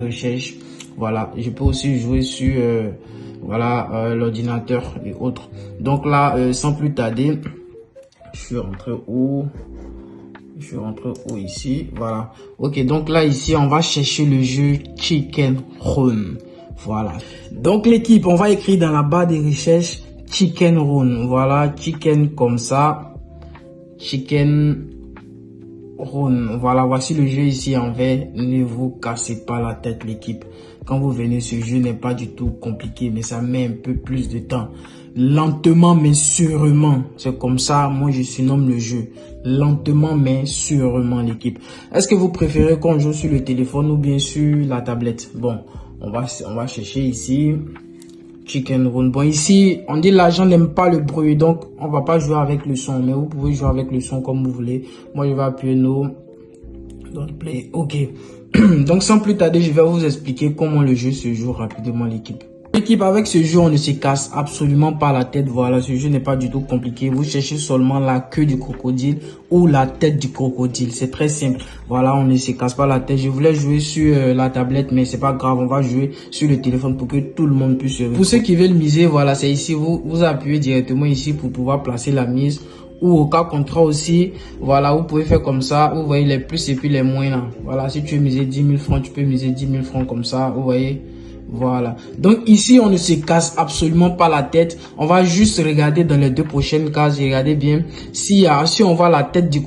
recherche. Voilà, je peux aussi jouer sur l'ordinateur et autres. Donc là, sans plus tarder, je suis rentré où? Je suis rentré où ici? Voilà. Ok, donc là ici, on va chercher le jeu Chicken Run. Voilà. Donc l'équipe, on va écrire dans la barre de recherche Chicken Run. Voilà, chicken comme ça. Chicken Run. Voilà, voici le jeu ici en vert. Ne vous cassez pas la tête l'équipe. Quand vous venez, ce jeu n'est pas du tout compliqué, mais ça met un peu plus de temps. Lentement mais sûrement. C'est comme ça, moi je surnomme le jeu. Lentement mais sûrement l'équipe. Est-ce que vous préférez qu'on joue sur le téléphone ou bien sur la tablette? Bon, on va chercher ici. Chicken Run. Bon, ici, on dit l'agent n'aime pas le bruit, donc on va pas jouer avec le son, mais vous pouvez jouer avec le son comme vous voulez. Moi, je vais appuyer no. Don't play. Ok. Donc, sans plus tarder, je vais vous expliquer comment le jeu se joue rapidement, l'équipe. L'équipe, avec ce jeu, on ne se casse absolument pas la tête. Voilà, ce jeu n'est pas du tout compliqué. Vous cherchez seulement la queue du crocodile ou la tête du crocodile. C'est très simple. Voilà, on ne se casse pas la tête. Je voulais jouer sur la tablette, mais c'est pas grave. On va jouer sur le téléphone pour que tout le monde puisse se retrouver. Pour ceux qui veulent miser, voilà, c'est ici. Vous appuyez directement ici pour pouvoir placer la mise. Ou au cas contraire aussi, voilà, vous pouvez faire comme ça. Vous voyez les plus et puis les moins là. Voilà, si tu veux miser 10 000 francs, tu peux miser 10 000 francs comme ça. Vous voyez. Voilà. Donc ici, on ne se casse absolument pas la tête. On va juste regarder dans les deux prochaines cases. Regardez bien. Si on voit la tête du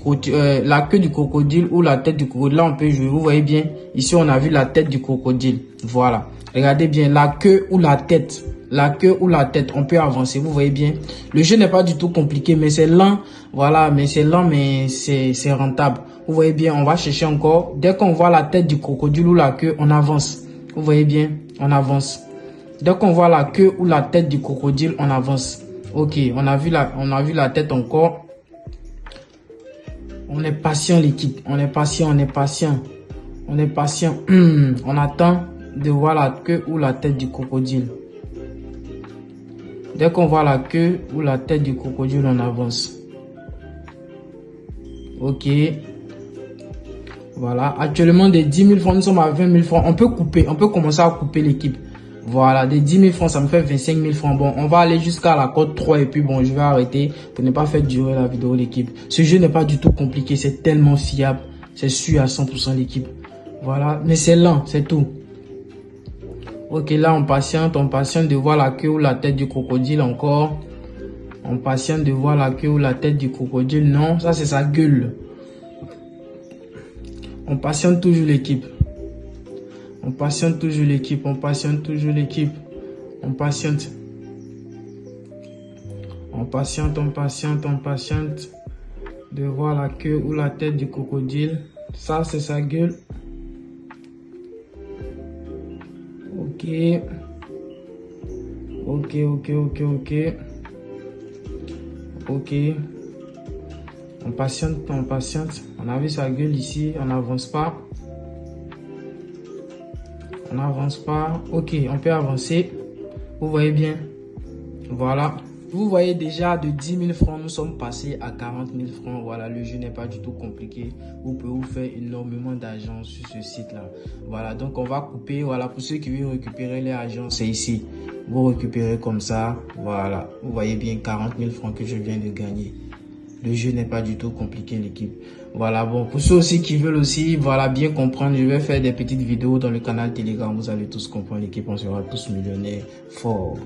la queue du crocodile ou la tête du crocodile, là on peut jouer. Vous voyez bien. Ici, on a vu la tête du crocodile. Voilà. Regardez bien la queue ou la tête. La queue ou la tête, on peut avancer. Vous voyez bien. Le jeu n'est pas du tout compliqué, mais c'est lent. Voilà, mais c'est lent, mais c'est rentable. Vous voyez bien. On va chercher encore. Dès qu'on voit la tête du crocodile ou la queue, on avance. Vous voyez bien, on avance. Dès qu'on voit la queue ou la tête du crocodile, on avance. Ok, on a vu la tête encore. On est patient l'équipe, on est patient. On attend de voir la queue ou la tête du crocodile. Dès qu'on voit la queue ou la tête du crocodile, on avance. Ok. Voilà, actuellement des 10 000 francs, nous sommes à 20 000 francs. On peut couper, on peut commencer à couper l'équipe. Voilà, des 10 000 francs, ça me fait 25 000 francs. Bon, on va aller jusqu'à la cote 3 et puis bon, je vais arrêter pour ne pas faire durer la vidéo l'équipe. Ce jeu n'est pas du tout compliqué, c'est tellement fiable. C'est sûr à 100% l'équipe. Voilà, mais c'est lent, c'est tout. Ok, là on patiente de voir la queue ou la tête du crocodile encore. On patiente de voir la queue ou la tête du crocodile. Non, ça c'est sa gueule. On patiente toujours l'équipe. On patiente toujours l'équipe. On patiente toujours l'équipe. On patiente. On patiente, on patiente, on patiente. De voir la queue ou la tête du crocodile. Ça, c'est sa gueule. Ok. Ok, ok, ok, ok. Ok. On patiente, on patiente. On a vu sa gueule ici, on n'avance pas. On n'avance pas. Ok, on peut avancer. Vous voyez bien. Voilà. Vous voyez déjà de 10 000 francs, nous sommes passés à 40 000 francs. Voilà, le jeu n'est pas du tout compliqué. Vous pouvez vous faire énormément d'argent sur ce site-là. Voilà, donc on va couper. Voilà, pour ceux qui veulent récupérer les argent, c'est ici. Vous récupérez comme ça. Voilà, vous voyez bien 40 000 francs que je viens de gagner. Le jeu n'est pas du tout compliqué l'équipe. Voilà, bon, pour ceux aussi qui veulent aussi, voilà, bien comprendre, je vais faire des petites vidéos dans le canal Telegram. Vous allez tous comprendre l'équipe, on sera tous millionnaires forts.